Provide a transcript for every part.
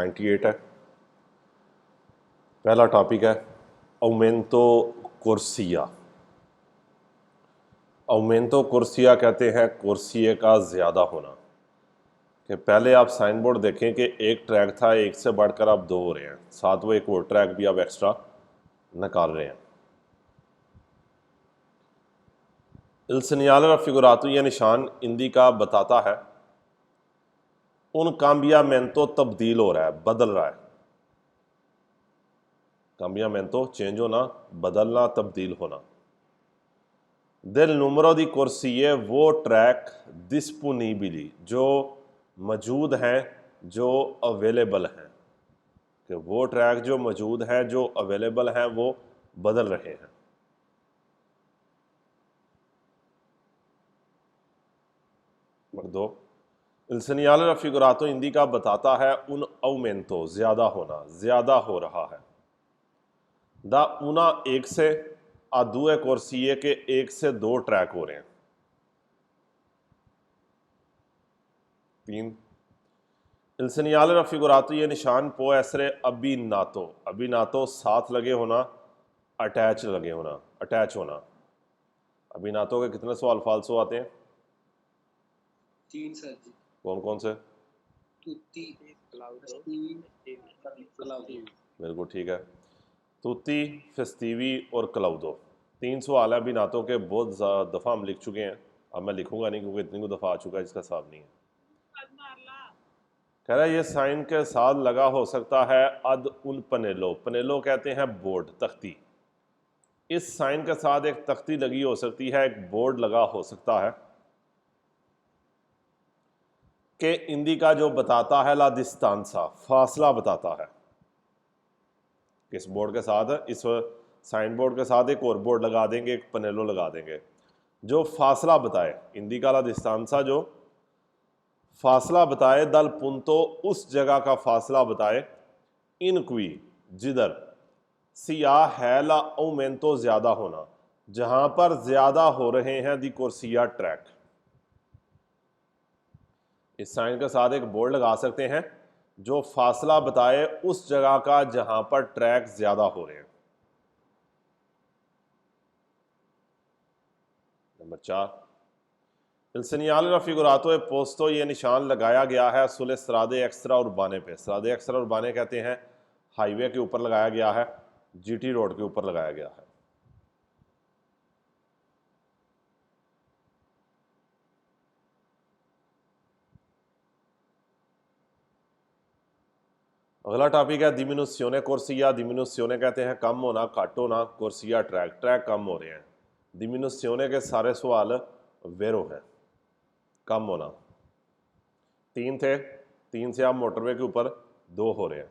98 है। पहला टॉपिक है अउमेंतो कुर्सिया। अउमेंतो कुर्सिया कहते हैं कुर्सिये का ज़्यादा होना। कि पहले आप साइन बोर्ड देखें कि एक ट्रैक था, एक से बढ़कर अब दो हो रहे हैं, साथ वो एक और ट्रैक भी अब एक्स्ट्रा निकाल रहे हैं। इल señala figurato, यह निशान हिंदी का बताता है उन cambiamento तब्दील हो रहा है, बदल रहा है। cambiamento चेंज होना, बदलना, तब्दील होना। del número di corsie, वो ट्रैक disponibili, जो मौजूद हैं, जो अवेलेबल हैं। कि वो ट्रैक जो मौजूद हैं, जो अवेलेबल हैं, वो बदल रहे हैं। नंबर 2, इल señala figurato हिंदी का बताता है उन aumento, ज़्यादा होना, ज़्यादा हो रहा है। दा उना एक से, आ दुए कुर्सिये के एक से दो ट्रैक हो रहे हैं। 3, इल señala figurato, ये निशान पो एसरे अबीनातो, अबीनातो साथ लगे होना, अटैच लगे होना, अटैच होना। अबीनातो के कितने सवाल फालसो आते हैं? 3 सर जी। कौन कौन से? तुत्ती, बिल्कुल ठीक है। तुत्ती, फेस्टिवी और क्लाउदो। 3 सवाल है अबीनातो के, बहुत दफ़ा हम लिख चुके हैं। अब मैं लिखूंगा नहीं क्योंकि इतनी को दफ़ा आ चुका है, इसका हिसाब नहीं है। कह रहा है ये साइन के साथ लगा हो सकता है अद उन पनेलो। पनेलो कहते हैं बोर्ड, तख्ती। इस साइन के साथ एक तख्ती लगी हो सकती है, एक बोर्ड लगा हो सकता है कि हिंदी का जो बताता है ला डिस्टेंसा, फासला बताता है। किस बोर्ड के साथ? इस साइन बोर्ड के साथ एक और बोर्ड लगा देंगे, एक पनेलो लगा देंगे जो फासला बताए। हिंदी का ला डिस्टेंसा जो फासला बताए, दल पुंतो उस जगह का फासला बताए, इनक्वी जिधर, सियाह है ला औमेंतो ज्यादा होना, जहां पर ज्यादा हो रहे हैं दी कुर्सिया ट्रैक। इस साइन के साथ एक बोर्ड लगा सकते हैं जो फासला बताए उस जगह का जहां पर ट्रैक ज्यादा हो रहे हैं। नंबर 4, इल señala figurato e posto, ये निशान लगाया गया है सुले सरादे एक्स्ट्रा उर्बाने पे। सरादे एक्स्ट्रा उर्बाने कहते हैं हाईवे के ऊपर लगाया गया है, जीटी रोड के ऊपर लगाया गया है। अगला टॉपिक है डिमिनुशियोने कुर्सिया। डिमिनुशियोने कहते हैं कम होना, घट होना, कुर्सिया ट्रैक, ट्रैक कम हो रहे हैं। डिमिनुशियोने के सारे सवाल वेरो हैं, कम होना। 3 थे, 3 से आप मोटरवे के ऊपर 2 हो रहे हैं।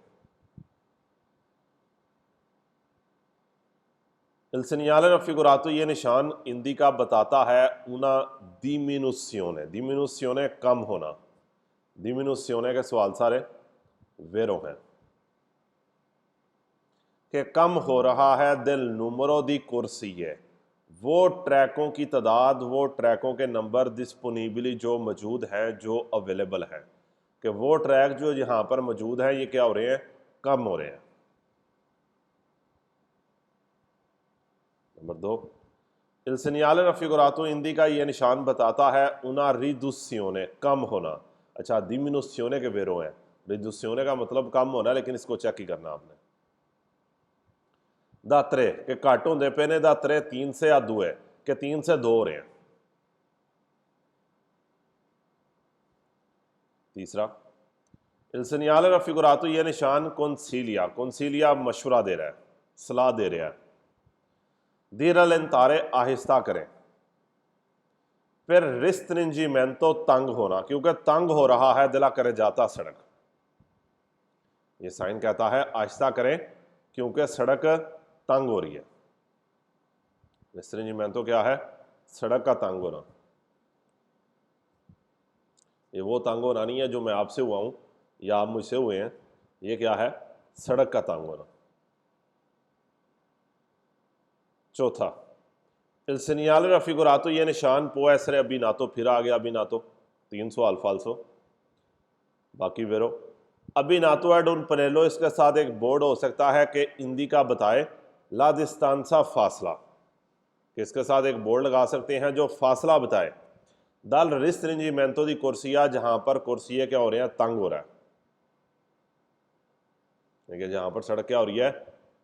इल señala figurato, ये निशान हिंदी का बताता है una diminuzione, diminuzione कम होना। diminuzione के सवाल सारे वेरो हैं कि कम हो रहा है दिल número di corsie, वो ट्रैकों की तादाद, वो ट्रैकों के नंबर डिस्पोनिबली जो मौजूद हैं, जो अवेलेबल हैं। कि वो ट्रैक जो यहाँ पर मौजूद हैं, ये क्या हो रहे हैं? कम हो रहे हैं। नंबर 2, इल señala figurato, हिंदी का ये निशान बताता है una riduzione, कम होना। अच्छा, diminuzione के वेरो हैं। रिड्यूसियोने का मतलब कम होना, लेकिन इसको चेक ही करना आपने। दात्रे के घट होंदे पे ने, दात्रे 3 से आ 2 है कि 3 से 2 हो रहे हैं। तीसरा, इल señala figurato, ये निशान कंसीलिया, कंसीलिया मशवरा दे रहा है, सलाह दे रहा है। दीरलेंतारे आहिस्ता करें। फिर रिस्ट्रिंजीमेंटो तंग होना, क्योंकि तंग हो रहा है दिला करे जाता सड़क। ये साइन कहता है आहिस्ता करें क्योंकि सड़क तंग हो रही है। रिस्ट्रिंजीमेंटो क्या है? सड़क का तंग होना। ये वो तंग होना नहीं है जो मैं आपसे हुआ हूं या आप मुझसे हुए हैं। ये क्या है? सड़क का तंग होना। चौथा, इल señala figurato, ये निशान पो एसरे अबीनातो, फिर आ गया अबीनातो। 3 सवाल फालसो, बाकी वेरो। अबीनातो एड उन पनेलो, इसके साथ एक बोर्ड हो सकता है कि इंदिका बताए ला डिस्टेंसा फासला, कि इसके साथ एक बोर्ड लगा सकते हैं जो फासला बताए। दल रिस्ट्रिंजीमेंटो दी कुर्सिया, जहां पर कुर्सिये क्या हो रहे हैं, तंग हो रहा है। देखिए जहां पर सड़क क्या हो रही है,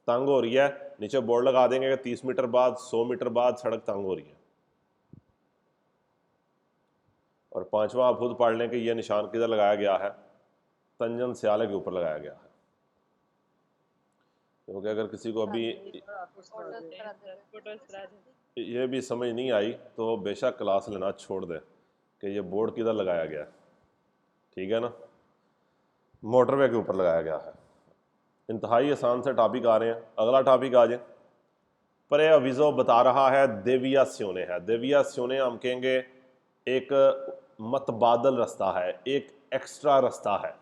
तंग हो रही है, नीचे बोर्ड लगा देंगे कि 30 मीटर बाद 100 मीटर बाद सड़क तंग हो रही है। और पांचवा आप खुद पढ़ लें कि यह निशान किधर लगाया गया है, तंजन स्याले के ऊपर लगाया गया है। क्योंकि अगर किसी को अभी ये भी समझ नहीं आई तो बेशक क्लास लेना छोड़ दे कि ये बोर्ड किधर लगाया गया है, ठीक है ना। मोटरवे के ऊपर लगाया गया है। इंतहाई आसान से टॉपिक आ रहे हैं। अगला टॉपिक आ जाए। प्रे अविजो बता रहा है देवियास्योने है। देवियास्योने हम कहेंगे एक मतबादल रास्ता है, एक एक्स्ट्रा रास्ता है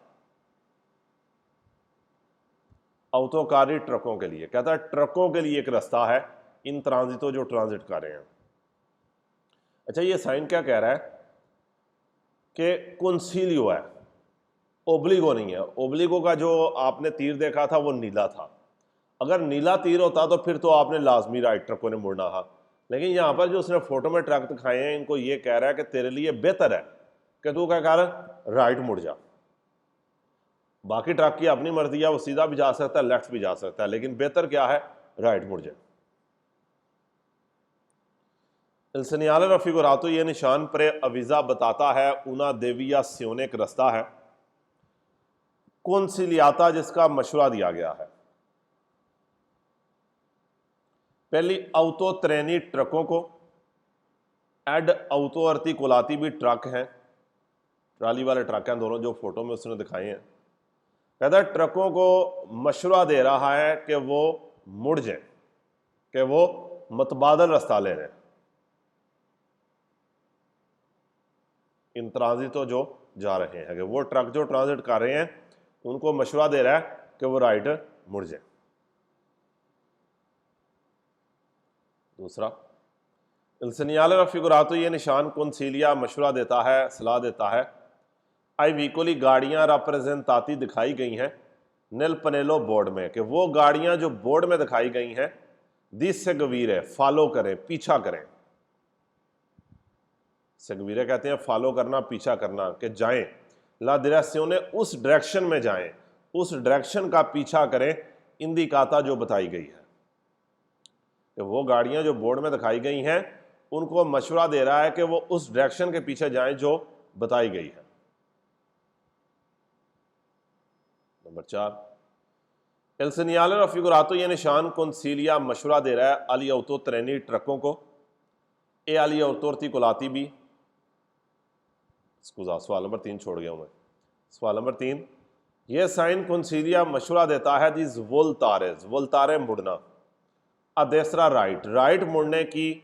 ऑटोकारी ट्रकों के लिए। कहता है ट्रकों के लिए एक रास्ता है इन ट्रांजिटो जो ट्रांजिट कर रहे हैं। अच्छा ये साइन क्या कह रहा है कि कंसीलियो है, ओब्लिगो नहीं है। ओब्लिगो का जो आपने तीर देखा था वो नीला था। अगर नीला तीर होता तो फिर तो आपने लाजमी राइट ट्रकों ने मुड़ना था। लेकिन यहाँ पर जो उसने फोटो में ट्रक दिखाए हैं, इनको ये कह रहा है कि तेरे लिए बेहतर है कि तू क्या कर, राइट मुड़ जा। बाकी ट्रक की अपनी मर्जी है, वो सीधा भी जा सकता है, लेफ्ट भी जा सकता है, लेकिन बेहतर क्या है, राइट मुड़ जाए। इल सेgnale raffigurato, ये निशान प्रे अविजा बताता है उना देविया स्योने एक रास्ता है कंसिलियाता जिसका मशवरा दिया गया है। पहली auto ट्रेनी ट्रकों को, एड auto articolati भी ट्रक हैं, ट्राली वाले ट्रक हैं दोनों जो फोटो में उसने दिखाए हैं। कहता है ट्रकों को मशवरा दे रहा है कि वो मुड़ जाए, कि वो मतबादल रास्ता ले लें। इन ट्रांजिटो जो जा रहे हैं, कि वो ट्रक जो ट्रांजिट कर रहे हैं उनको मशवरा दे रहा है कि वो राइट मुड़ जाए। दूसरा इल segnale raffigurato, ये निशान कंसीलिया मशवरा देता है, सलाह देता है आई वीकोली गाड़ियां रिप्रेजेंटाती दिखाई गई हैं नेल पनेलो बोर्ड में, कि वो गाड़ियां जो बोर्ड में दिखाई गई हैं दिस सेगवीरे फॉलो करें, पीछा करें। सेगवीरे कहते हैं फॉलो करना, पीछा करना, कि जाएं ला डिरेक्शियोने उस डायरेक्शन में जाएं, उस डायरेक्शन का पीछा करें इंदिकाता जो बताई गई है। कि वो गाड़ियां जो बोर्ड में दिखाई गई हैं उनको मशवरा दे रहा है कि वो उस डायरेक्शन के पीछे जाएं जो बताई गई है। नंबर 4 एल segnale raffigurato, ये निशान कंसीलिया मशवरा दे रहा है अली auto ट्रेनी ट्रकों को, ए अली auto articolati भी। सवाल नंबर 3 छोड़ गया हूं मैं। सवाल नंबर 3, ये साइन कंसीलिया मशवरा देता है दिस वोल्टारेज, वोल्टारे मुड़ना। अदेसरा राइट, राइट मुड़ने की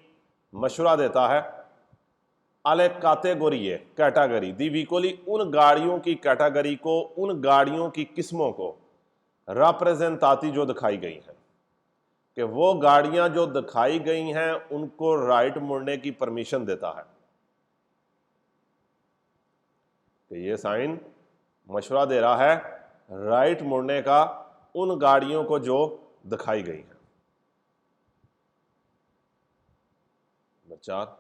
मशवरा देता है अले कैटेगरी, कैटेगरी दी वीकोली उन गाड़ियों की कैटेगरी को, उन गाड़ियों की किस्मों को रिप्रेजेंटाती जो दिखाई गई हैं, कि वो गाड़ियां जो दिखाई गई हैं उनको राइट मुड़ने की परमिशन देता है। कि ये साइन मशवरा दे रहा है राइट मुड़ने का उन गाड़ियों को जो दिखाई गई हैं। नंबर 4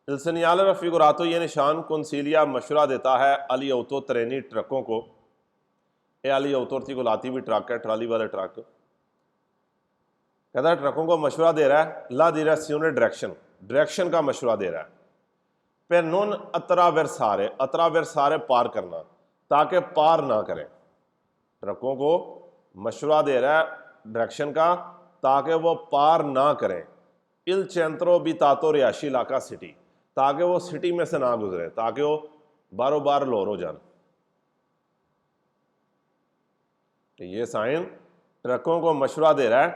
इल segnale raffigurato, ये निशान कंसीलिया मशवरा देता है अली auto ट्रेनी ट्रकों को, ए अली auto articolati भी ट्रक है, ट्राली वाले ट्रक। कहता है ट्रकों को मशवरा दे रहा है ला डिरेक्शियोने डायरेक्शन, डायरेक्शन का मशवरा दे रहा है। पे नॉन अतरावेरसारे, अतरावेरसारे पार करना, ताकि पार ना करें। ट्रकों को मशवरा दे रहा है डायरेक्शन का ताकि वो पार ना करें। इल चेंत्रो बितातो रिहायशी इलाका सिटी, ताकि वो सिटी में से ना गुजरे, ताकि वो बारों बार लोर हो जाए। तो ये साइन ट्रकों को मशवरा दे रहा है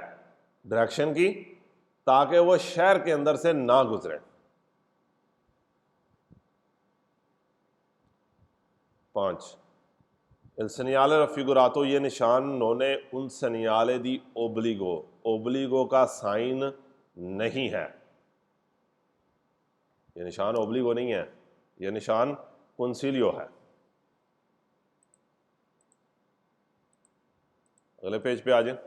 डायरेक्शन की ताकि वो शहर के अंदर से ना गुजरे। 5 इल segnale raffigurato, ये निशान नोने उन segnale दी ओब्लिगो, ओब्लिगो का साइन नहीं है। ये निशान ओब्लिगो नहीं है, ये निशान कंसीलियो है। अगले पेज पे आ जाए।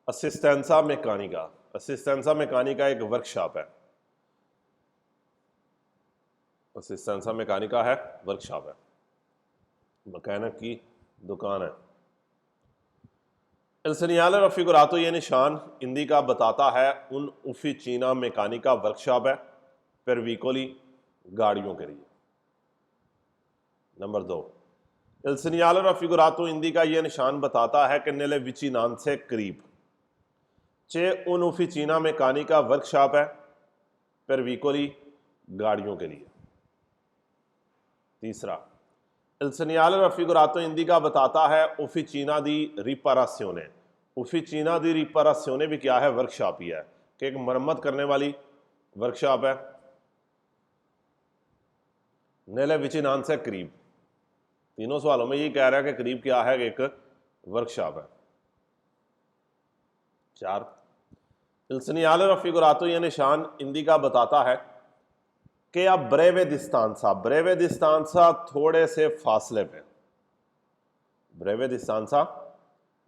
असिस्टेंसा मैकेनिका। असिस्टेंसा मैकेनिका एक वर्कशॉप है। असिस्टेंसा मैकेनिका है, वर्कशॉप है, मैकेनिक की दुकान है। El señale raffigurato ये निशान इंडिका बताता है उन ऑफिसीना मैकेनिका वर्कशॉप है per veicoli गाड़ियों के लिए। Number 2, El señale raffigurato indica ये निशान बताता है कि nelle vicinanze करीब चे उन ऑफिसीना मैकेनिका वर्कशॉप है per veicoli गाड़ियों के लिए। तीसरा, Il segnale raffigurato indica बताता है ऑफिसीना दी रिपाराzione। ऑफिसीना दी रिपाराzione भी क्या है? वर्कशॉप ही है, कि एक मरम्मत करने वाली वर्कशॉप है। नेले विचिनांसे करीब, तीनों सवालों में ये कह रहा है कि करीब क्या है? एक वर्कशॉप है। 4, Il segnale raffigurato ये निशान इंडिका बताता है कि अब ब्रेवे डिस्टेंसा, ब्रेवे डिस्टेंसा थोड़े से फासले पे, ब्रेवे डिस्टेंसा,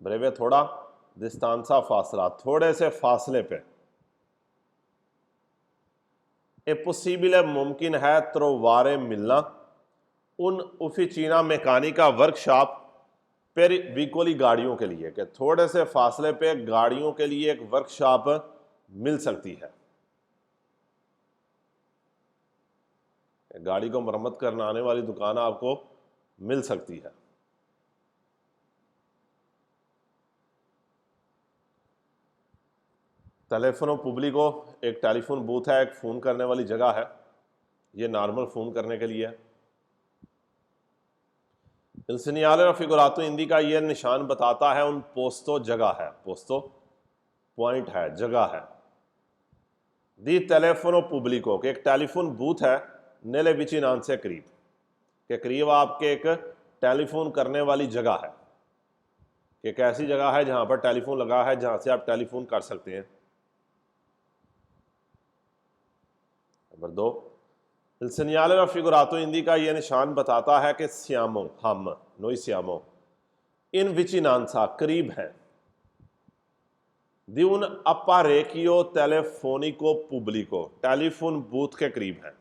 ब्रेवे थोड़ा, डिस्टेंसा फासला, थोड़े से फासले पे। ए पॉसिबल मुमकिन है त्रोवारे मिलना उन ऑफिसीना मैकेनिका वर्कशॉप पर विकोली गाड़ियों के लिए, कि थोड़े से फासले पे गाड़ियों के लिए एक वर्कशॉप मिल सकती है। गाड़ी को मरम्मत करने आने वाली दुकान आपको मिल सकती है। टेलीफोनो पब्लिको एक टेलीफोन बूथ है, एक फ़ोन करने वाली जगह है, ये नॉर्मल फ़ोन करने के लिए है। Il segnale raffigurato indica ये निशान बताता है उन पोस्तो जगह है, पोस्तो पॉइंट है, जगह है। दी टेलीफोनो पब्लिको के एक टेलीफोन बूथ है नेले विचिनांसे करीब, के करीब आपके एक टेलीफोन करने वाली जगह है, कि एक ऐसी जगह है जहां पर टेलीफोन लगा है, जहां से आप टेलीफोन कर सकते हैं। Number 2, Il segnale raffigurato indica ये निशान बताता है कि siamo, हम, noi siamo in vicinanza करीब है di un apparecchio telefonico pubblico, telephone booth के करीब है।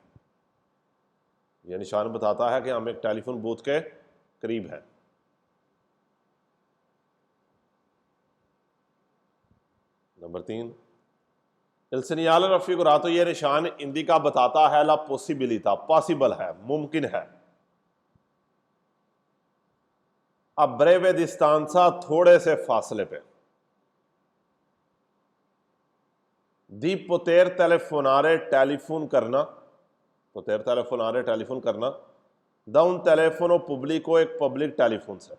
यह निशान बताता है कि हम एक टेलीफोन बूथ के करीब है। नंबर 3, Il segnale raffigurato ये निशान इंडिका बताता है ला पॉसिबिलिटा, पॉसिबल है, मुमकिन है। अब ब्रेवे डिस्टेंसा थोड़े से फासले पे, दी पोतेर टेलीफोनारे टेलीफोन करना, पोतेर टेलीफोनारे टेलीफोन करना, दा उन टेलीफोनो पब्लिको एक पब्लिक टेलीफोन से,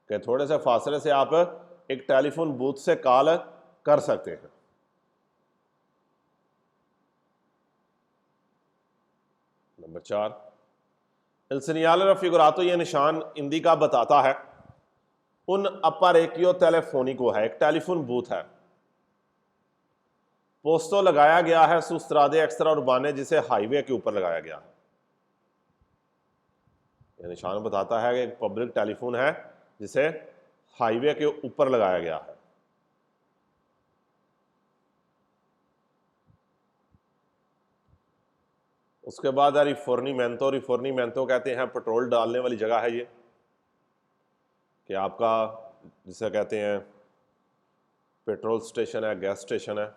कि थोड़े से फासले से आप एक टेलीफोन बूथ से कॉल कर सकते हैं। नंबर 4, Il segnale raffigurato ये निशान इंडिका बताता है उन apparecchio telefonico है, एक टेलीफोन बूथ है, पोस्टो लगाया गया है su strade extraurbane, जिसे हाईवे के ऊपर लगाया गया है। यह निशान बताता है कि एक पब्लिक टेलीफोन है जिसे हाईवे के ऊपर लगाया गया है। उसके बाद रिफोर्नीमेंतो, रिफोर्नीमेंतो कहते हैं पेट्रोल डालने वाली जगह है ये, कि आपका जिसे कहते हैं पेट्रोल स्टेशन है, गैस स्टेशन है।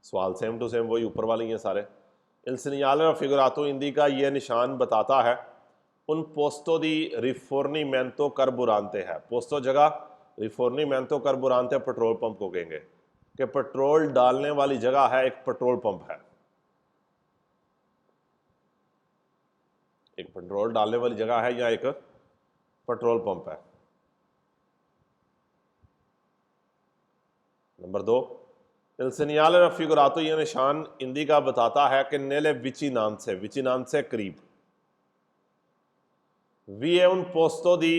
सवाल सेम टू सेम वही ऊपर वाले हैं सारे। Il segnale raffigurato indica ये निशान बताता है उन पोस्तो दी रिफोर्नीमेंतो कार्बुरांते है, पोस्तो जगह रिफोर्नीमेंतो कार्बुरांते पेट्रोल पंप को कहेंगे, कि पेट्रोल डालने वाली जगह है, एक पेट्रोल पंप है, एक पेट्रोल डालने वाली जगह है या एक पेट्रोल पंप है। नंबर 2, Il segnale raffigurato ये निशान इंडिका बताता है कि नेले विचिनांसे, विचिनांसे करीब, vi è un posto di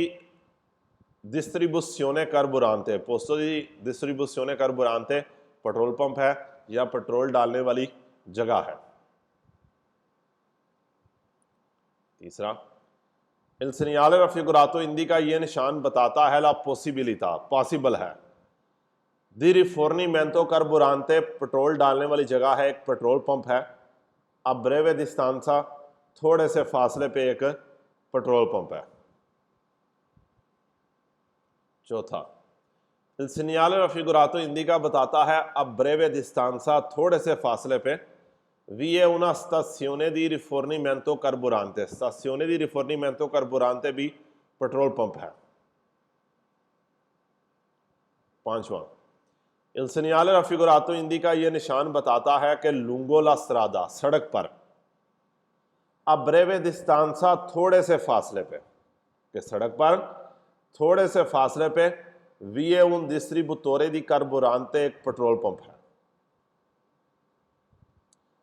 distribuzione carburante, posto di distribuzione carburante petrol pump है, या पेट्रोल डालने वाली जगह है। तीसरा, il segnale raffigurato indica ये निशान बताता है ला possibilità, पॉसिबल है, दी रिफोर्नीमेंतो कार्बुरांते पेट्रोल डालने वाली जगह है, एक पेट्रोल पंप है, अब ब्रेवे डिस्टेंसा थोड़े से फासले पे एक पेट्रोल पंप है। चौथा, il segnale raffigurato indica बताता है अब ब्रेवे डिस्टेंसा थोड़े से फासले पे vi è una stazione di rifornimento carburante, stazione di rifornimento carburante भी पेट्रोल पंप है। पांचवा, il segnale raffigurato indica ये निशान बताता है कि lungo la strada सड़क पर a breve distanza थोड़े से फासले पे, कि सड़क पर थोड़े से फासले पे vi è un distributore di carburante एक पेट्रोल पंप है।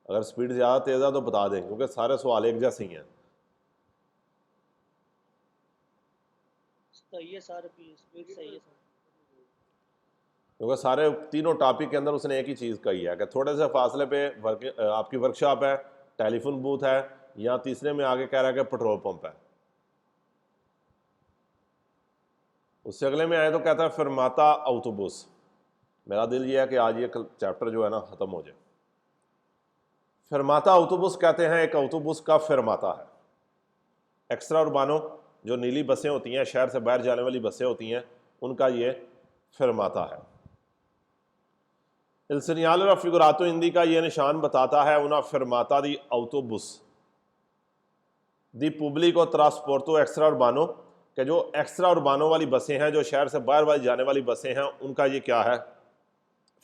अगर स्पीड ज़्यादा तेज़ है तो बता दें, क्योंकि सारे सवाल एक जैसे ही हैं। सही है सर, स्पीड सही है सर। क्योंकि सारे तीनों टॉपिक के अंदर उसने एक ही चीज़ कही है कि थोड़े से फासले पे आपकी वर्कशॉप है, टेलीफोन बूथ है, या तीसरे में आगे कह रहा है कि पेट्रोल पंप है। उससे अगले में आए तो कहता है फरमाता ऑटोबुस। मेरा दिल ये है कि आज ये चैप्टर जो है ना ख़त्म हो जाए। फरमाता ऑटोबुस कहते हैं एक ऑटोबुस का फरमाता है। एक्स्ट्रा उर्बानो जो नीली बसें होती हैं, शहर से बाहर जाने वाली बसें होती हैं, उनका ये फरमाता है। il segnale raffigurato indica ये निशान बताता है una fermata di autobus di pubblico trasporto extra urbano, कि जो एक्स्ट्रा उर्बानो वाली बसें हैं, जो शहर से बाहर वाली जाने वाली बसें हैं, उनका ये क्या है,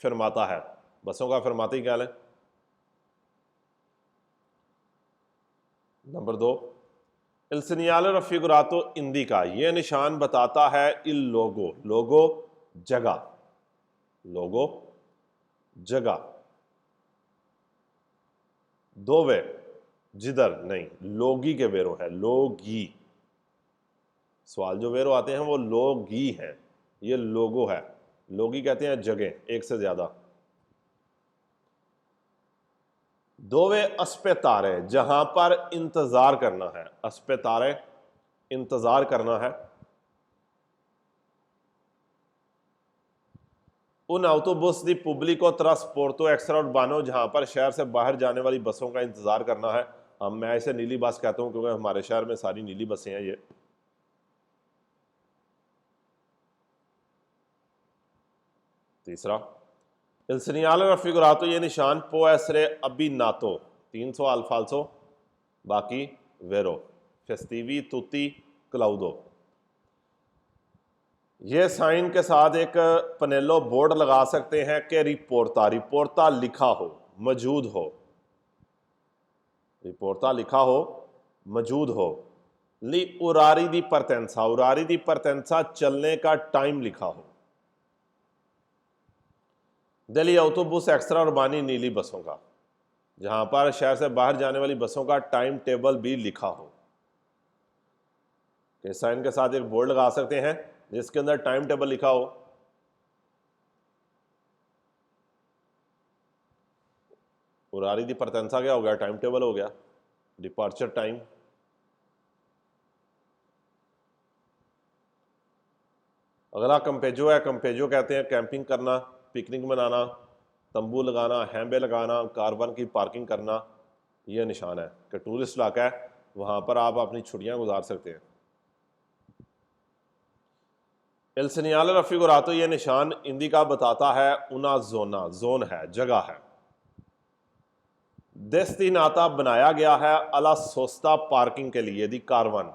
फरमाता है। बसों का फरमाता ही क्या है। Number 2, il segnale raffigurato indica ये निशान बताता है il logo, लोगो जगह, लोगो जगह, दो वे जिधर नहीं, लोगी के वेरो है, लोगी। सवाल जो वेरो आते हैं वो लोगी हैं, ये लोगो है। लोगी कहते हैं जगह, एक से ज्यादा। दो वे अस्पेतारे, जहां पर इंतजार करना है, अस्पेतारे इंतजार करना है। उन autobus di pubblico trasporto extra urbano, जहां पर शहर से बाहर जाने वाली बसों का इंतजार करना है। मैं इसे नीली बस कहता हूं क्योंकि हमारे शहर में सारी नीली बसें हैं। ये तीसरा, il segnale raffigurato ये निशान può essere abbinato, 3 सवाल फाल्सो, बाकी वेरो, फेस्टिवी तुति क्लाउडो। ये साइन के साथ एक पनेलो बोर्ड लगा सकते हैं कि रिपोर्टा, रिपोर्टा लिखा हो, मौजूद हो, रिपोर्टा लिखा हो, मौजूद हो। ली उरारी दी परतेंसा, उरारी दी परतेंसा चलने का टाइम लिखा हो। दिल्ली ऑटोबुस एक्स्ट्रा उर्बानी नीली बसों का, जहां पर शहर से बाहर जाने वाली बसों का टाइम टेबल भी लिखा हो। इस साइन के साथ एक बोर्ड लगा सकते हैं जिसके अंदर टाइम टेबल लिखा हो। उरारी दी परतेंसा क्या हो गया, टाइम टेबल हो गया, डिपार्चर टाइम। अगला कंपेजो है। कंपेजो कहते हैं कैंपिंग करना, पिकनिक मनाना, तंबू लगाना, हैम्बे लगाना, कारवान की पार्किंग करना। यह निशान है कि टूरिस्ट इलाका है, वहां पर आप अपनी छुट्टियां गुजार सकते हैं। il segnale raffigurato ये निशान इंडिका बताता है उना जोना, जोन है, जगह है। डेस्टिनाता बनाया गया है अला सोस्ता पार्किंग के लिए, दी कारवान,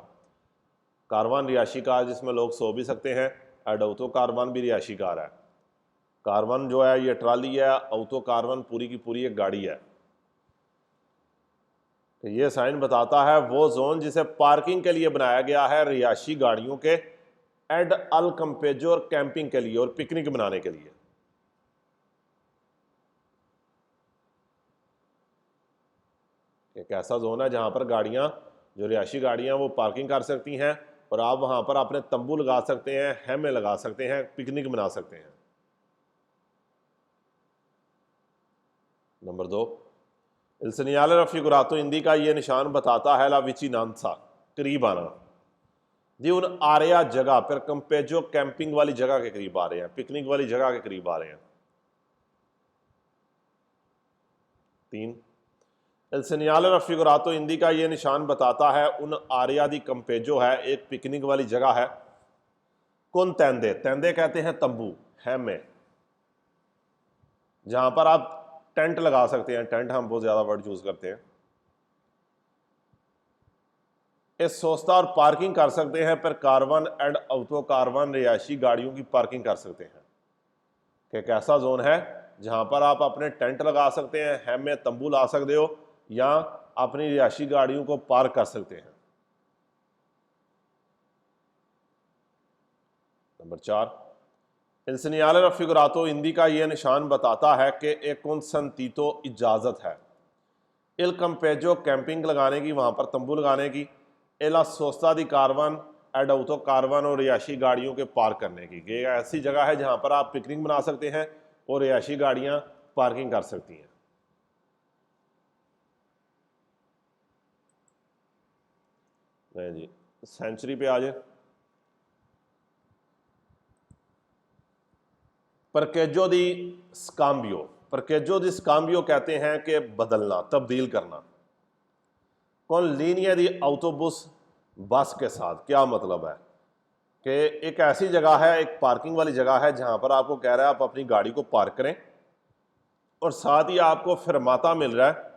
कारवान रिहायशी कार जिसमें लोग सो भी सकते हैं। एडोतो कारवान भी रिहायशी कार है। कारवान जो है ये ट्राली है, ऑटो कारवान पूरी की पूरी एक गाड़ी है। तो ये साइन बताता है वो जोन जिसे पार्किंग के लिए बनाया गया है, रिहायशी गाड़ियों के, एड अल कंपेजो और कैंपिंग के लिए और पिकनिक मनाने के लिए। एक ऐसा जोन है जहां पर गाड़ियां, जो रिहायशी गाड़ियां, वो पार्किंग कर सकती हैं और आप वहां पर अपने तंबू लगा सकते हैं, हैमे लगा सकते हैं, पिकनिक मना सकते हैं। Number 2, il segnale raffigurato indica ये निशान बताता है la vicinanza, करीब आना। जी उन आर्या जगह पर कंपेजो कैंपिंग वाली जगह के करीब आ रहे हैं, पिकनिक वाली जगह के करीब आ रहे हैं। 3, il segnale raffigurato indica ये निशान बताता है उन आर्या दी कंपेजो है, एक पिकनिक वाली जगह है। कौन तेंदे, तेंदे कहते हैं तंबू, है में, जहां पर आप टेंट लगा सकते हैं। टेंट हम बहुत ज्यादा वर्ड यूज करते हैं। इस सोस्ता और पार्किंग कर सकते हैं, पर कारवन एंड ऑटो कारवन रिहायशी गाड़ियों की पार्किंग कर सकते हैं। कि एक ऐसा जोन है जहां पर आप अपने टेंट लगा सकते हैं, हैम में तंबू ला सकते हो, या अपनी रिहायशी गाड़ियों को पार्क कर सकते हैं। Number 4, il segnale raffigurato indica ये निशान बताता है कि एक consentito इजाजत है il campeggio कैंपिंग लगाने की, वहां पर तंबू लगाने की, एला सोस्ता दी कारवन एड ऑटो कारवन और रिहायशी गाड़ियों के पार्क करने की। ये ऐसी जगह है जहां पर आप पिकनिक बना सकते हैं और रिहायशी गाड़ियां पार्किंग कर सकती हैं। नहीं जी, सेंचुरी पे आ जाए। परकेजो दी स्काम्बियो, परकेजो दी स्काम्बियो कहते हैं कि बदलना, तब्दील करना। कौन लीनिया दी ऑटोबुस बस के साथ, क्या मतलब है कि एक ऐसी जगह है, एक पार्किंग वाली जगह है जहां पर आपको कह रहा है आप अपनी गाड़ी को पार्क करें और साथ ही आपको फिरमाता मिल रहा है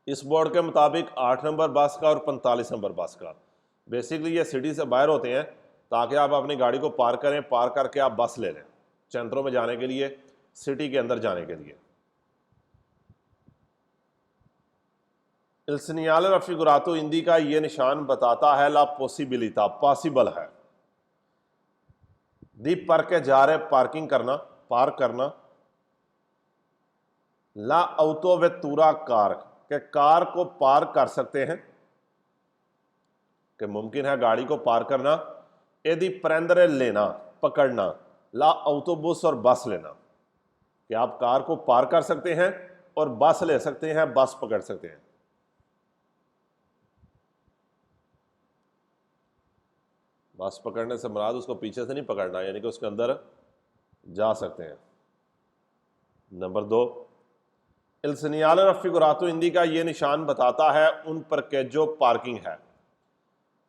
इस बोर्ड के मुताबिक 8 नंबर बस का और 45 नंबर बस का। बेसिकली ये सिटी से बाहर होते हैं ताकि आप अपनी गाड़ी को पार्क करें, पार्क करके आप बस ले लें सेंटरों में जाने के लिए, सिटी के अंदर जाने के लिए। il segnale raffigurato indica ये निशान बताता है ला पॉसिबिलिटा, पॉसिबल है, दी पर के जा रहे पार्किंग करना, पार्क करना, ला ऑटो वेतुरा कार, के कार को पार्क कर सकते हैं, कि मुमकिन है गाड़ी को पार्क करना। यदि प्रेंदरे लेना, पकड़ना, ला ऑटोबुस और बस लेना, कि आप कार को पार्क कर सकते हैं और बस ले सकते हैं, बस पकड़ सकते हैं। बस पकड़ने से मुराद उसको पीछे से नहीं पकड़ना, यानी कि उसके अंदर जा सकते हैं। Number 2, il segnale raffigurato indica ये निशान बताता है उन पर के जो पार्किंग है,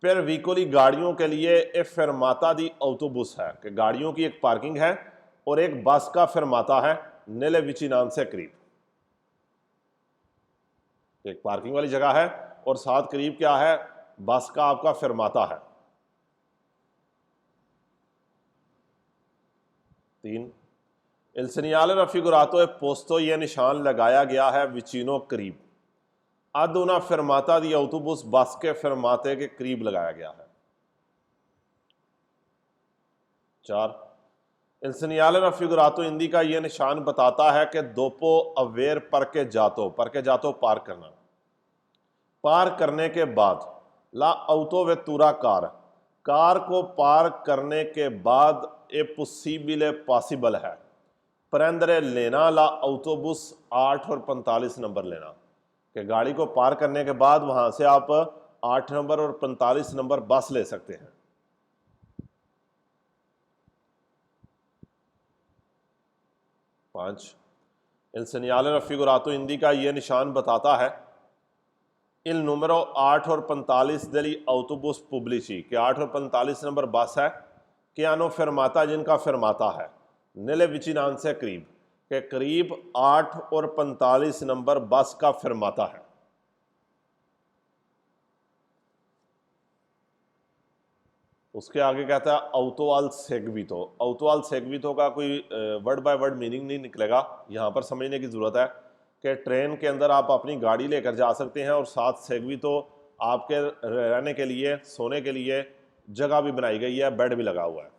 फिर व्हीकली गाड़ियों के लिए एक फरमाता दी ऑटोबुस है, कि गाड़ियों की एक पार्किंग है और एक बस का फरमाता है नेले विचिनान से करीब। एक पार्किंग वाली जगह है और साथ करीब क्या है, बस का आपका फरमाता है। 3, il segnale raffigurato è posto, ये निशान लगाया गया है विचिनो करीब, ad una fermata दी ऑटोबुस बस के फरमाते के करीब लगाया गया है। 4, il segnale raffigurato indica ये निशान बताता है कि दोपो अवेर पर के जातो पार करना, पार करने के बाद ला ऑटो वेतुरा कार को पार करने के बाद ए पॉसिबल पॉसिबल है, प्रेंदरे लेना ला ऑटोबुस 8 और 45 नंबर लेना, कि गाड़ी को पार करने के बाद वहां से आप 8 नंबर और 45 नंबर बस ले सकते हैं। 5, il segnale raffigurato indica ये निशान बताता है il numero 8 और 45 degli autobus pubblici, कि 8 और 45 नंबर बस है कि आनो फरमाता, जिनका फरमाता है नेले विचिनान से करीब, के करीब 8 और 45 नंबर बस का फरमाता है। उसके आगे कहता है ऑटो अल सेगवितो, ऑटो अल सेगवितो का कोई वर्ड बाय वर्ड मीनिंग नहीं निकलेगा, यहां पर समझने की जरूरत है कि ट्रेन के अंदर आप अपनी गाड़ी लेकर जा सकते हैं और साथ सेगवितो आपके रहने के लिए, सोने के लिए जगह भी बनाई गई है, बेड भी लगा हुआ है।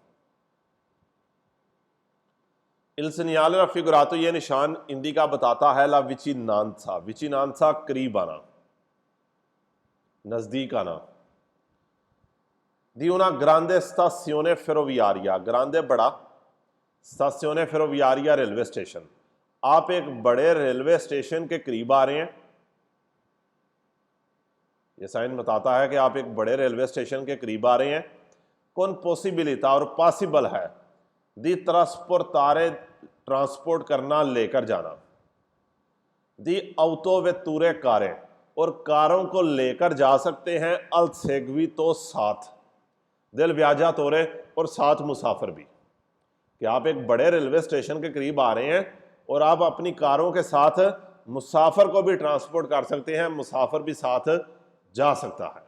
il segnale raffigurato ये निशान इंडिका बताता है ला विचिनांसा, विचिनांसा करीब आना, नजदीक आना। दी una grande stazione ferroviaria, ग्रांदे बड़ा, stazione ferroviaria रेलवे स्टेशन, आप एक बड़े रेलवे स्टेशन के करीब आ रहे हैं। ये साइन बताता है कि आप एक बड़े रेलवे स्टेशन के करीब आ रहे हैं। कौन पॉसिबिलिटा और पॉसिबल है दी ट्रांसपोर्टारे ट्रांसपोर्ट करना, लेकर जाना। दी auto वेतुरे कारें, और कारों को लेकर जा सकते हैं अल सेगवितो साथ, दिल व्याजा तोरे, और साथ मुसाफिर भी। कि आप एक बड़े रेलवे स्टेशन के करीब आ रहे हैं और आप अपनी कारों के साथ मुसाफिर को भी ट्रांसपोर्ट कर सकते हैं, मुसाफिर भी साथ जा सकता है।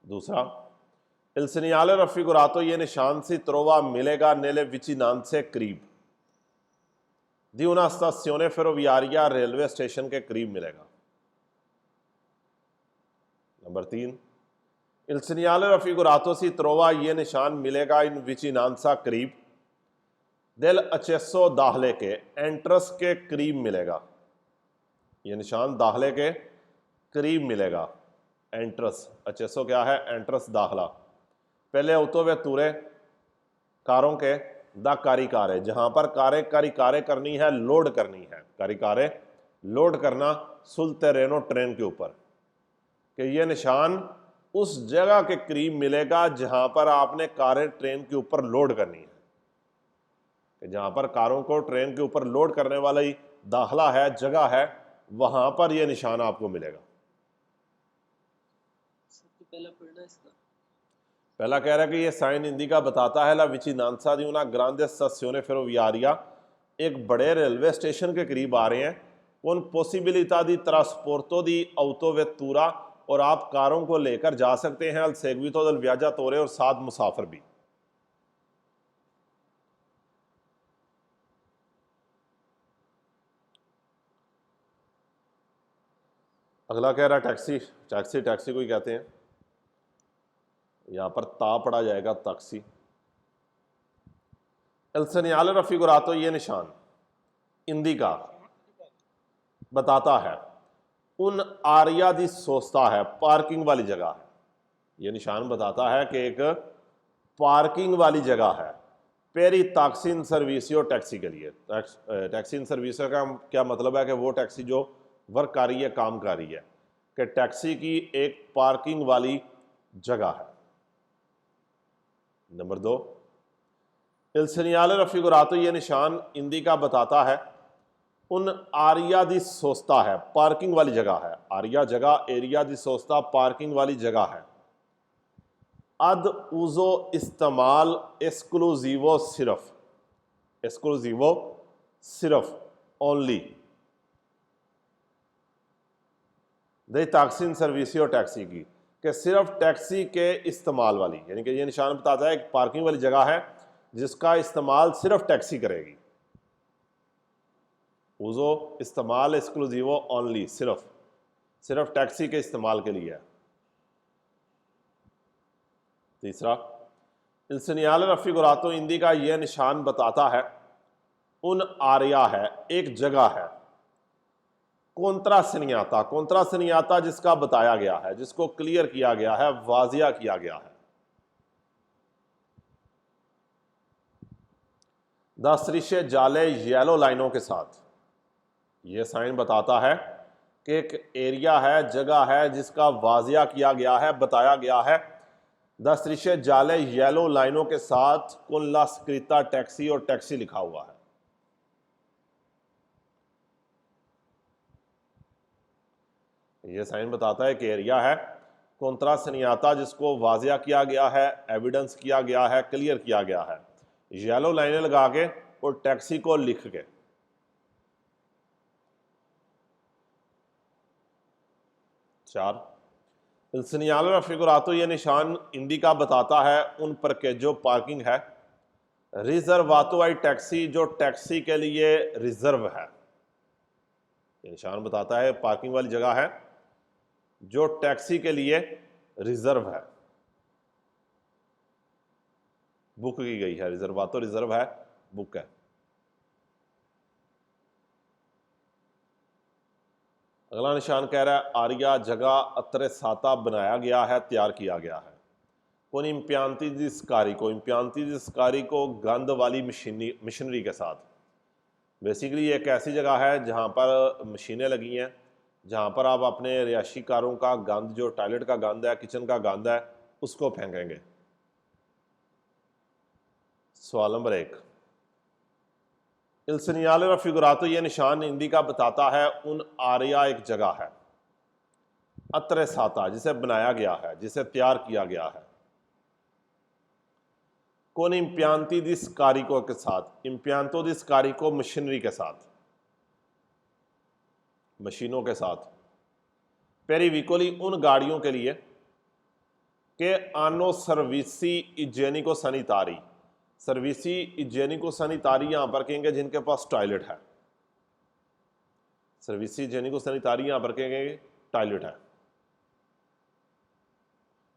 दूसरा, il segnale raffigurato ये निशान si trova मिलेगा nelle vicinanze करीब, दी una stazione ferroviaria railway station के करीब मिलेगा। Number 3, il segnale raffigurato si trova ये निशान मिलेगा in vicinanza करीब, del accesso दाखले के, एंट्रस के करीब मिलेगा। ये निशान दाखले के करीब मिलेगा। एंट्रस, accesso क्या है? एंट्रस, दाखला। पहले auto वेतुरे, कारों के, दा कारिकारे, जहां पर कारें करनी है, लोड करनी है, कारिकारे लोड करना, सुल तेरेनो ट्रेन के ऊपर। कि ये निशान उस जगह के करीब मिलेगा जहां पर आपने कारें ट्रेन के ऊपर लोड करनी है। कि जहां पर कारों को ट्रेन के ऊपर लोड करने वाला ही दाखला है, जगह है, वहां पर यह निशान आपको मिलेगा। सबसे पहला पढ़ना इसका। पहला कह रहा है कि ये साइन इंडिका बताता है ला विचिनांसा दी una grande stazione ferroviaria, एक बड़े रेलवे स्टेशन के करीब आ रहे हैं। उन पॉसिबिलिटा दी ट्रांसपोर्टो दी auto vettura, और आप कारों को लेकर जा सकते हैं अल सेगवितो दल व्याजा तोरे, और साथ मुसाफिर भी। अगला कह रहा टैक्सी, टैक्सी टैक्सी को ही कहते हैं। यहां पर ता पड़ा जाएगा, टैक्सी। el segnale raffigurato ये निशान इंडिका बताता है उन आरिया दी सोचता है, पार्किंग वाली जगह है। ये निशान बताता है कि एक पार्किंग वाली जगह है पेरी ताक्सिन सर्विसियो, टैक्सी के लिए। टैक्सी इन सर्विसो का क्या मतलब है? कि वो टैक्सी जो वर्क कर रही है, काम कर रही है। कि टैक्सी की एक पार्किंग वाली जगह है। नंबर 2, il segnale raffigurato ये निशान इंडिका बताता है उन आरिया दी सोचता है, पार्किंग वाली जगह है। आरिया जगह, एरिया दी सोचता पार्किंग वाली जगह है। अद उजो इस्तेमाल एक्सक्लूसिवो सिर्फ, एक्सक्लूसिवो सिर्फ, ओनली, दे टैक्सी सर्विसियो, टैक्सी की, कि सिर्फ टैक्सी के इस्तेमाल वाली। यानी कि ये निशान बताता है कि पार्किंग वाली जगह है जिसका इस्तेमाल सिर्फ टैक्सी करेगी। उजो इस्तेमाल एक्सक्लूसिवो ओनली, सिर्फ टैक्सी के इस्तेमाल के लिए है। तीसरा, il segnale raffigurato इंडिका यह निशान बताता है उन आरिया है, एक जगह है, कोंत्रा सनियाता, कोंत्रा सनियाता जिसका बताया गया है, जिसको क्लियर किया गया है, वाजिया किया गया है। दस्त्रिशे जाले येलो लाइनों के साथ, यह साइन बताता है कि एक एरिया है, जगह है, जिसका वाजिया किया गया है, बताया गया है। दस्त्रिशे जाले येलो लाइनों के साथ कुन ला स्क्रिता टैक्सी, और टैक्सी लिखा हुआ है। यह साइन बताता है कि एरिया है, कोंत्रा सनियाता जिसको वाजिया किया गया है, एविडेंस किया गया है, क्लियर किया गया है, येलो लाइनें लगा के और टैक्सी को लिख के। 4, il segnale raffigurato ये निशान इंडिका बताता है उन पर के जो पार्किंग है, रिजर्वातो आई टैक्सी, जो टैक्सी के लिए रिजर्व है। ये निशान बताता है पार्किंग वाली जगह है जो टैक्सी के लिए रिजर्व है, बुक की गई है। रिजर्वातो रिजर्व है, बुक है। अगला निशान कह रहा है आरिया जगह अतरे साता बनाया गया है, तैयार किया गया है। con impianti di scarico गंद वाली मशीनरी के साथ। बेसिकली एक ऐसी जगह है जहाँ पर मशीनें लगी हैं, जहाँ पर आप अपने रिहायशी कारों का गंद, जो टॉयलेट का गंद है, किचन का गंद है, उसको फेंकेंगे। सवाल नंबर 1, इल segnale raffigurato, ये निशान इंडिका बताता है उन आरिया एक जगह है, अत्रेसाता जिसे बनाया गया है, जिसे तैयार किया गया है, कौन इम्पियांती दिस कारिको के साथ, इम्पियांतो दिस कारिको मशीनरी के साथ, मशीनों के साथ, पेरीविकोली उन गाड़ियों के लिए के आनो सर्विसी इजेनिको सनितारी, सर्विसी इजेनिको सनितारी यहां पर कहेंगे जिनके पास टॉयलेट है, सर्विसी इजेनिको सनितारी यहां पर कहेंगे टॉयलेट है,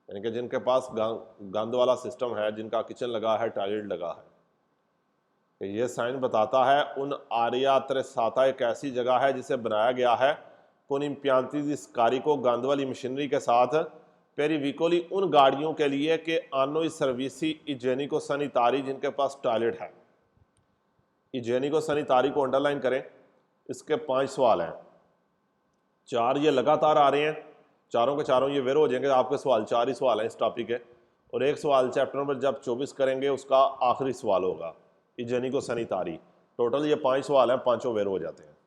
यानी कि जिनके पास गंद वाला सिस्टम है, जिनका किचन लगा है, टॉयलेट लगा है। ये साइन बताता है उन आरिया त्रेसाता एक ऐसी जगह है जिसे बनाया गया है कौन इम्पियांती दिस कारिको गंद वाली मशीनरी के साथ, पेरीविकोली उन गाड़ियों के लिए कि आनो सर्विसी इजेनिको सनितारी जिनके पास टॉयलेट है। इजेनिको सनितारी को अंडरलाइन करें। इसके 5 सवाल हैं, 4 ये लगातार आ रहे हैं, चारों के चारों ये वेरो हो जाएंगे। आपके सवाल 4 ही सवाल हैं इस टॉपिक के, और एक सवाल चैप्टर नंबर जब 24 करेंगे उसका आखिरी सवाल होगा इजेनिको सनितारी। टोटल ये 5 सवाल हैं, पांचों वेरो हो जाते हैं।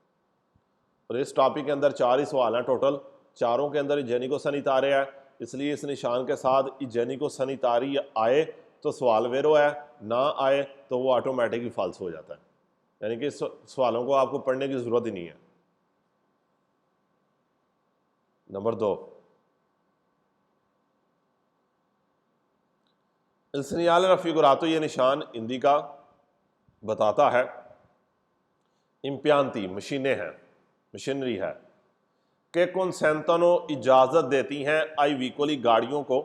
और इस टॉपिक के अंदर 4 ही सवाल हैं टोटल, चारों के अंदर इजेनिको सनितारी है, इसलिए इस निशान के साथ इजेनिको सनितारी आए तो सवाल वेरो है, ना आए तो वो ऑटोमेटिक ही फॉल्स हो जाता है, यानी कि सवालों को आपको पढ़ने की जरूरत ही नहीं है। नंबर 2, इल segnale raffigurato, ये निशान इंडिका बताता है इम्पियांती मशीनें हैं, मशीनरी है, के कंसेंतनो इजाज़त देती हैं आई व्हीकली गाड़ियों को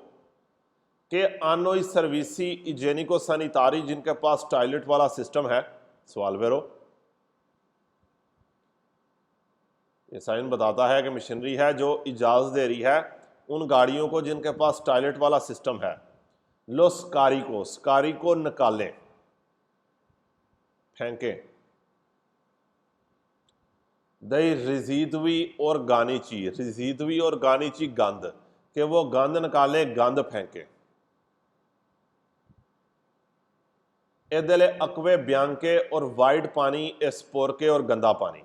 के आनोई सर्विसी इजेनिको सनितारी जिनके पास टॉयलेट वाला सिस्टम है। सवाल वेरो, ये साइन बताता है कि मशीनरी है जो इजाज़त दे रही है उन गाड़ियों को जिनके पास टॉयलेट वाला सिस्टम है। लो स्कारिको निकालें, फेंकें। दई रिजीदवी और गानीची, रिजीदवी और गानीची गंद, कि वो गंद निकाले, गंद फेंके। एदले अकवे ब्यांके और वाइट पानी, एस्पोरके और गंदा पानी।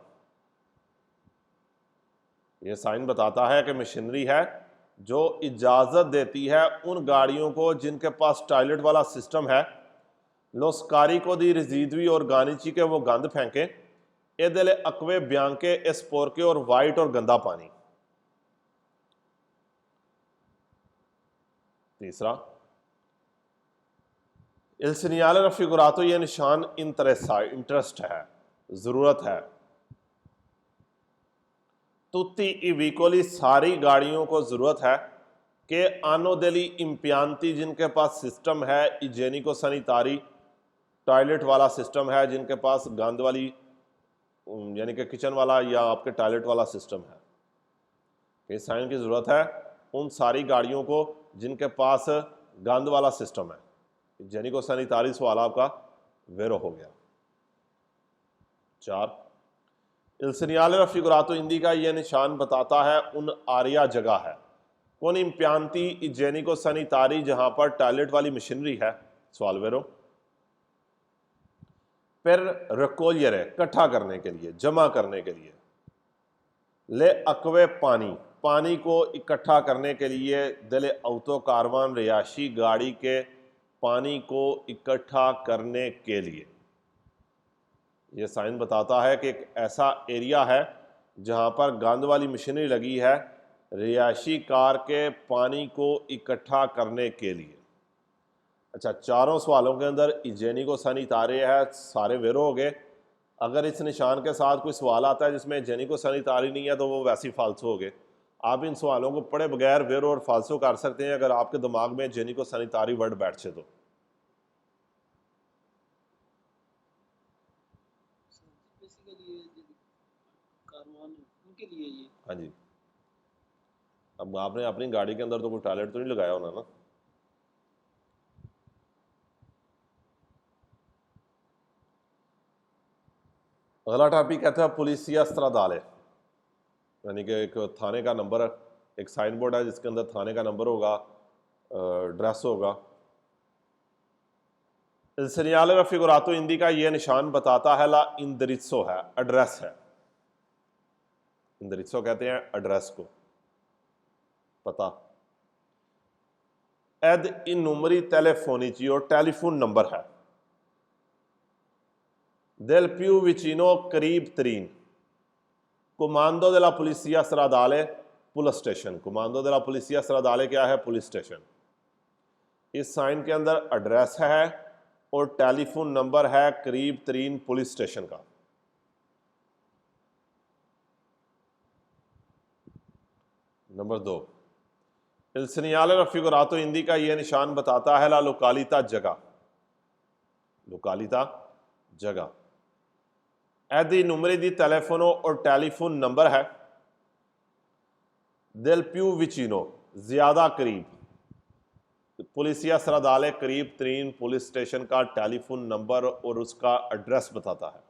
ये साइन बताता है कि मशीनरी है जो इजाज़त देती है उन गाड़ियों को जिनके पास टॉयलेट वाला सिस्टम है। लोस्कारी को दी रिजीदवी और गानीची के वो गंद फेंके। एदले अकवे ब्यांके, एस्पोरके और वाइट और गंदा पानी। तीसरा, इल segnale raffigurato, ये निशान इंटरेस्ट है, जरूरत है। तुत्ती इविकोली सारी गाड़ियों को जरूरत है कि आनो देली इम्पियांती जिनके पास सिस्टम है इजेनिको सनितारी, टॉयलेट वाला सिस्टम है, जिनके पास गंद वाली यानी कि किचन वाला या आपके टॉयलेट वाला सिस्टम है। इस साइन की ज़रूरत है उन सारी गाड़ियों को जिनके पास गंद वाला सिस्टम है। इजेनिको सनितारी सवाल आपका वेरो हो गया। 4, इल segnale raffigurato इंडिका, ये निशान बताता है उन आरिया जगह है कौन इम्पियांती इजेनिको सनितारी जहां पर टॉयलेट वाली मशीनरी है। सवाल वेरो, फिर रकोलियर है, इकट्ठा करने के लिए, जमा करने के लिए। ले अकवे पानी, पानी को इकट्ठा करने के लिए। दले औतो कारवान, रियाशी गाड़ी के पानी को इकट्ठा करने के लिए। यह साइन बताता है कि एक ऐसा एरिया है जहां पर गंद वाली मशीनरी लगी है रिहायशी कार के पानी को इकट्ठा करने के लिए। अच्छा, चारों सवालों के अंदर इजेनिको सनितारे है, सारे वेरो हो गए। अगर इस निशान के साथ कोई सवाल आता है जिसमें इजेनिको सनितारी नहीं है तो वो वैसे ही फालसू हो गए। आप इन सवालों को पढ़े बगैर वेरो और फालसू कर सकते हैं अगर आपके दिमाग में इजेनिको सनितारी वर्ड बैठ जाए तो। बेसिकली ये कारवान उनके लिए ये। हाँ जी, अब आपने अपनी गाड़ी के अंदर तो कोई टॉयलेट तो नहीं लगाया होना ना। अगला टॉपिक कहता है पुलिसिया स्ट्रादाले, यानी कि एक थाने का नंबर, एक साइन बोर्ड है जिसके अंदर थाने का नंबर होगा, एड्रेस होगा। Il segnale raffigurato indica, ये निशान बताता है ला इंदरित्सो है, एड्रेस है। इंदरित्सो कहते हैं एड्रेस को, पता। एद इन numeri telefonici, और टेलीफोन नंबर है। del più vicino, करीब तरीन। comando della polizia stradale, police station. comando della polizia stradale क्या है? Police station. इस साइन के अंदर एड्रेस है और टेलीफोन नंबर है करीब तरीन पुलिस स्टेशन का। Number 2, Il segnale raffigurato indica, ये निशान बताता है ला लोकालिता, जगह। लोकालिता जगह। एदी numeri di telefono, और टेलीफोन नंबर है। del più vicino, ज्यादा करीब। पुलिसिया स्ट्रादाले, करीब तरीन पुलिस स्टेशन का टेलीफोन नंबर और उसका एड्रेस बताता है।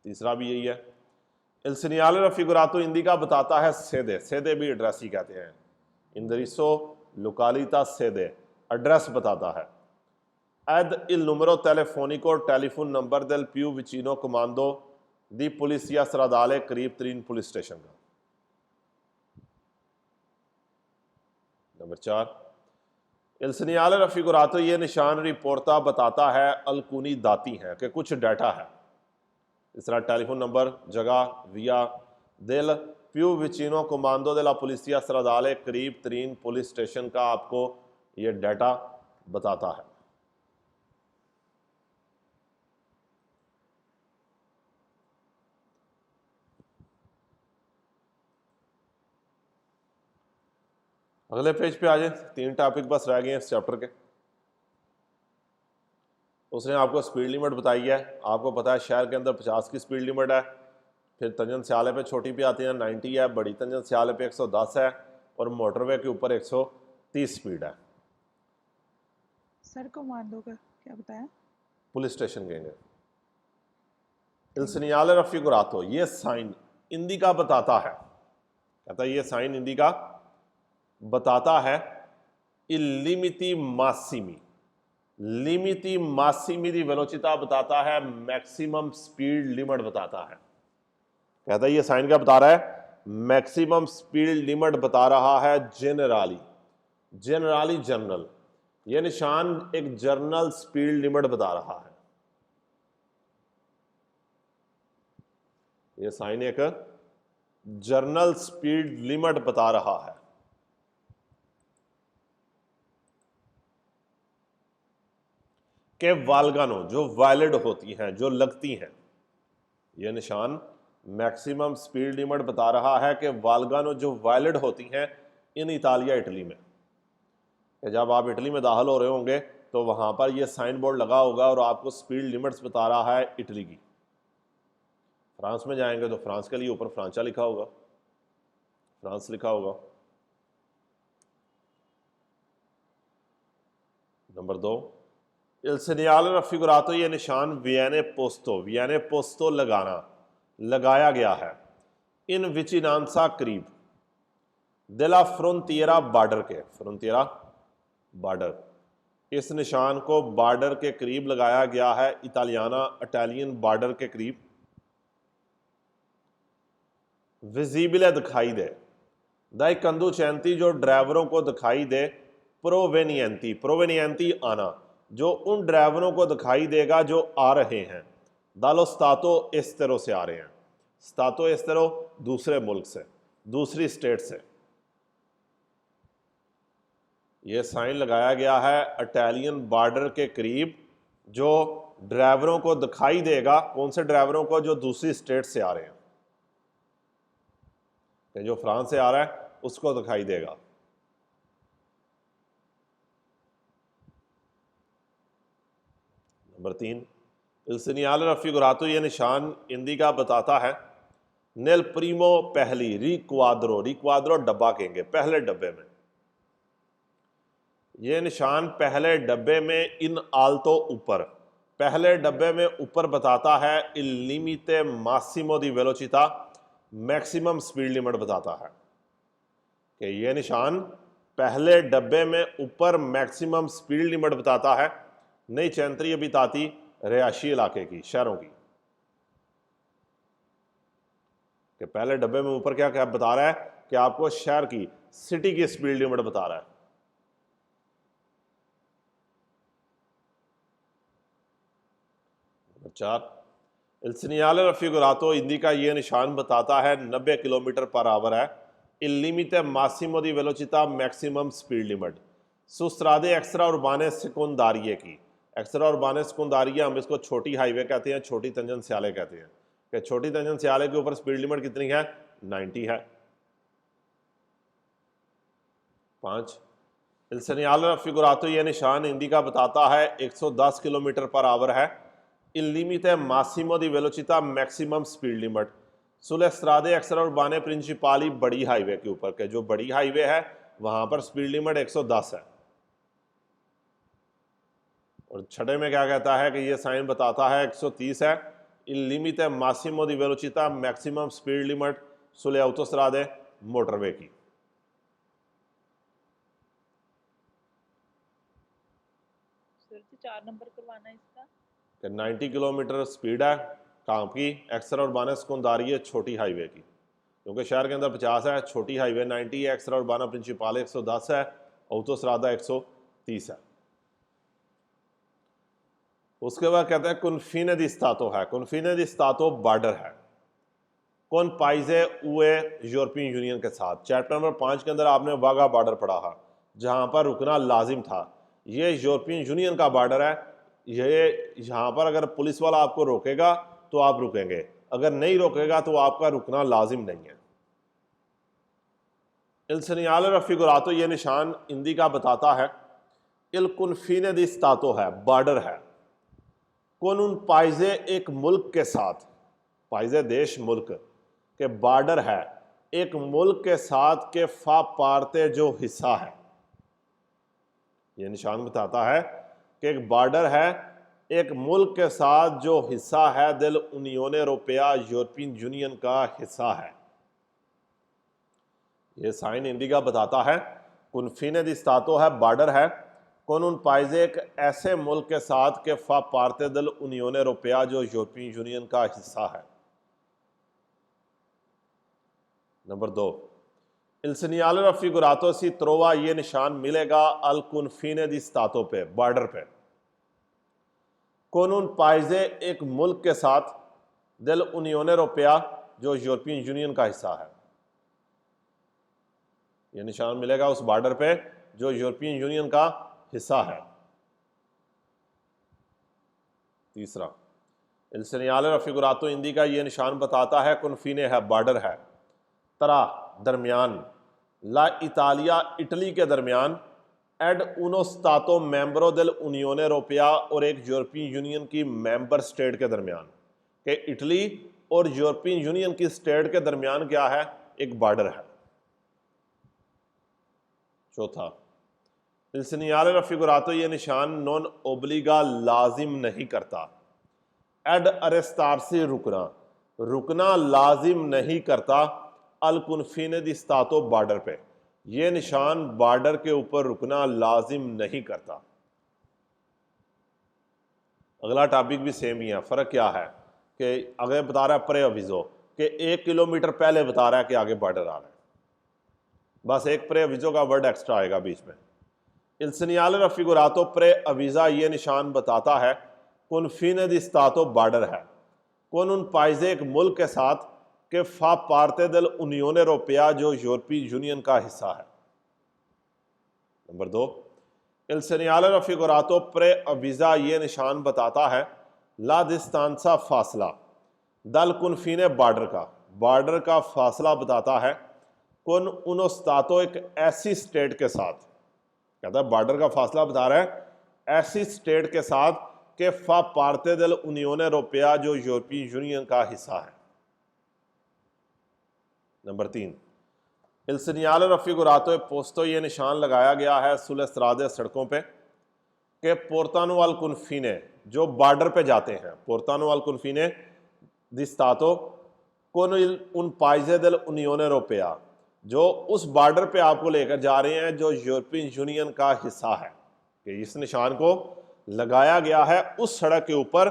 तीसरा भी यही है। Il segnale raffigurato indica बताता है सेदे, सेदे भी एड्रेस ही कहते हैं। इंदरिसो लोकालिता सेदे, एड्रेस बताता है। Ed il numero telefonico, telephone number del più vicino comando di polizia stradale, करीब तरीन पुलिस स्टेशन का। नंबर 4, Il segnale raffigurato, ये निशान रिपोर्टा बताता है अलकुनी दाती है, कि कुछ डाटा है। इस तरह टेलीफोन नंबर, जगह, विया del più vicino comando della polizia stradale, करीब तरीन पुलिस स्टेशन का आपको ये डाटा बताता है। अगले पेज पे आ जाए, 3 टॉपिक बस रह गए हैं इस चैप्टर के। उसने आपको स्पीड लिमिट बताई है। आपको पता है शहर के अंदर 50 की स्पीड लिमिट है, फिर तंजन स्याले पे छोटी पे आती है 90 है, बड़ी तंजन स्याले पे 110 है, और मोटरवे के ऊपर 130 स्पीड है। सर कमांडो का क्या बताया? पुलिस स्टेशन गएंगे। Il segnale raffigurato, ये साइन इंडिका बताता है, कहता है ये साइन इंडिका बताता है il limiti massimi, लिमिटी मासिमी दी वेलोसिटी बताता है, मैक्सिमम स्पीड लिमिट बताता है। कहता है ये साइन क्या बता रहा है? मैक्सिमम स्पीड लिमिट बता रहा है जेनरली, जेनरली जनरल। ये निशान एक जर्नल स्पीड लिमिट बता रहा है। ये साइन एक जर्नल स्पीड लिमिट बता रहा है। के वालगानो, जो वैलिड होती हैं, जो लगती हैं। यह निशान मैक्सिमम स्पीड लिमिट बता रहा है कि वालगानो जो वैलिड होती हैं इन इतालिया, इटली में। कि जब आप इटली में दाखिल हो रहे होंगे तो वहां पर यह साइन बोर्ड लगा होगा और आपको स्पीड लिमिट्स बता रहा है इटली की। फ्रांस में जाएंगे तो फ्रांस के लिए ऊपर फ्रांचा लिखा होगा, फ्रांस लिखा होगा। नंबर 2, Il segnale raffigurato, ये निशान वियने पोस्तो, वियने पोस्तो लगाना, लगाया गया है। इन विचिनांसा, करीब। della frontiera, बॉर्डर के, फ्रोंटियरा बॉर्डर। इस निशान को बॉर्डर के करीब लगाया गया है, इटालियाना, इटालियन बॉर्डर के करीब। विजिबल, दिखाई दे। दाई कंदुचेंती, जो ड्राइवरों को दिखाई दे। प्रोवेनियंती, प्रोवेनियंती आना, जो उन ड्राइवरों को दिखाई देगा जो आ रहे हैं। दालो स्तातो एस्तेरो से आ रहे हैं। स्तातो एस्तेरो दूसरे मुल्क से, दूसरी स्टेट से। यह साइन लगाया गया है इटालियन बॉर्डर के करीब, जो ड्राइवरों को दिखाई देगा। कौन से ड्राइवरों को? जो दूसरी स्टेट से आ रहे हैं। जो फ्रांस से आ रहा है उसको दिखाई देगा। नंबर 3, Il segnale raffigurato, ये निशान इंडिका बताता है नेल प्रीमो, पहली। रिक्वाद्रो, रिक्वाद्रो डब्बा कहेंगे, पहले डब्बे में। ये निशान पहले डब्बे में इन आल्तो, ऊपर। पहले डब्बे में ऊपर बताता है il limite massimo di velocità, maximum speed limit बताता है कि ये निशान पहले डब्बे में ऊपर मैक्सिमम स्पीड लिमिट बताता है, नई चैंतरी अभिताती रिहायशी इलाके की, शहरों की। कि पहले डब्बे में ऊपर क्या क्या बता रहा है कि आपको शहर की, सिटी की स्पीड लिमिट बता रहा है। Number 4, il segnale raffigurato indica, ये निशान बताता है 90 किलोमीटर पर आवर है, il limite massimo di velocità maximum speed limit su strade extra urbane secondarie की। एक्स्ट्रा उर्बाने सेकेंडरिया हम इसको छोटी हाईवे कहते हैं, छोटी तंजन स्याले कहते हैं कि छोटी तंजन स्याले के ऊपर स्पीड लिमिट कितनी है, 90 है। 5, il segnale raffigurato, ये निशान इंडिका बताता है 110 किलोमीटर पर आवर है, il limite massimo di velocità maximum speed limit sulle strade extra urbane principali, बड़ी हाईवे के ऊपर के जो बड़ी हाईवे है वहां पर स्पीड लिमिट 110 है। और छठे में क्या कहता है कि ये साइन बताता है 130 है, il limite massimo di velocità maximum speed limit sulle autostrade, motorway की। सर जी 4 नंबर करवाना है इसका। कि 90 किलोमीटर स्पीड है कहाँ की, एक्स्ट्रा उर्बाना सेकेंडरी है, छोटी हाईवे की, क्योंकि शहर के अंदर 50 है, छोटी हाईवे 90 है, एक्स्ट्रा उर्बाना प्रिंसिपाले 110 है, ऑटोस्ट्रादा 130 है। उसके बाद कहता है कॉन्फिने दी स्टातो है, कॉन्फिने दी स्टातो बॉर्डर है, कौन पाइजे हुए यूरोपियन यूनियन के साथ। चैप्टर नंबर 5 के अंदर आपने वाघा बॉर्डर पढ़ा है जहां पर रुकना लाजिम था, ये यूरोपियन यूनियन का बॉर्डर है, ये यहाँ पर अगर पुलिस वाला आपको रोकेगा तो आप रुकेंगे, अगर नहीं रोकेगा तो आपका रुकना लाजिम नहीं है। il segnale raffigurato, ये निशान हिंदी का बताता है il confine di stato है, बॉर्डर है, कौन उन पाइजे एक मुल्क के साथ, पाइजे देश मुल्क के बॉर्डर है, एक मुल्क के साथ के फा पारते जो हिस्सा है। ये निशान बताता है कि एक बॉर्डर है एक मुल्क के साथ जो हिस्सा है दिल यूनियन यूरोपिया, यूरोपियन यूनियन का हिस्सा है। ये साइन इंडिका बताता है कॉन्फिने दी स्टातो है, बॉर्डर है, कौन उन पाइजे एक ऐसे मुल्क के साथ के फा पारते दिल यूनियन यूरोपिया, जो यूरोपियन यूनियन का हिस्सा है। Number 2, il segnale raffigurato si trova, ये निशान मिलेगा al confine di stato पे, बॉर्डर पे, कौन उन पाइजे एक मुल्क के साथ दिल यूनियन यूरोपिया, जो यूरोपियन यूनियन का हिस्सा है। ये निशान मिलेगा उस बॉर्डर पे जो यूरोपियन यूनियन का हिस्सा है। तीसरा, il segnale raffigurato indica, ये निशान बताता है कॉन्फिने है, बॉर्डर है, तरा दरमियान, ला इतालिया इटली के दरमियान, एड उनो स्टातो मेंबरो दिल यूनियन यूरोपिया, और एक यूरोपियन यूनियन की मेंबर स्टेट के दरमियान, कि इटली और यूरोपियन यूनियन की स्टेट के दरमियान क्या है, एक बॉर्डर है। चौथा, il segnale raffigurato, ये निशान नॉन ओब्लिगा लाजिम नहीं करता, एड अरेस्टारसी रुकना, रुकना लाजिम नहीं करता, अल कॉन्फिने दी स्टातो बॉर्डर पे, ये निशान बॉर्डर के ऊपर रुकना लाजिम नहीं करता। अगला टॉपिक भी सेम ही है, फर्क क्या है कि आगे बता रहा है प्रे अविजो कि 1 किलोमीटर पहले बता रहा है कि आगे बॉर्डर आ रहा है, बस एक प्रे अविजो का वर्ड एक्स्ट्रा आएगा बीच में। il segnale raffigurato प्रे अविजा, ये निशान बताता है कॉन्फिने दी स्टातो बॉर्डर है, कौन उन पाइजे एक मुल्क के साथ के फा पारते दिल यूनियन यूरोपिया, जो यूरोपीय यूनियन का हिस्सा है। नंबर 2, il segnale raffigurato प्रे अविजा, ये निशान बताता है ला डिस्टेंसा फासला, दल कॉन्फिने बॉर्डर का फासला बताता है, कौन उनो स्टातो एक ऐसी स्टेट के साथ, कहता है बॉर्डर का फासला बता रहा है ऐसी स्टेट के साथ के फा पारते दिल यूनियन यूरोपिया, जो यूरोपीय यूनियन का हिस्सा है। नंबर 3, il segnale raffigurato पोस्तो, ये निशान लगाया गया है सुले स्त्रादे सड़कों पे, कि पोर्तानो अल कुनफिने जो बॉर्डर पे जाते हैं, पोर्तानो अल कुनफिने di Stato con un paese dell'Unione Europea, जो उस बॉर्डर पे आपको लेकर जा रहे हैं जो यूरोपियन यूनियन का हिस्सा है, कि इस निशान को लगाया गया है उस सड़क के ऊपर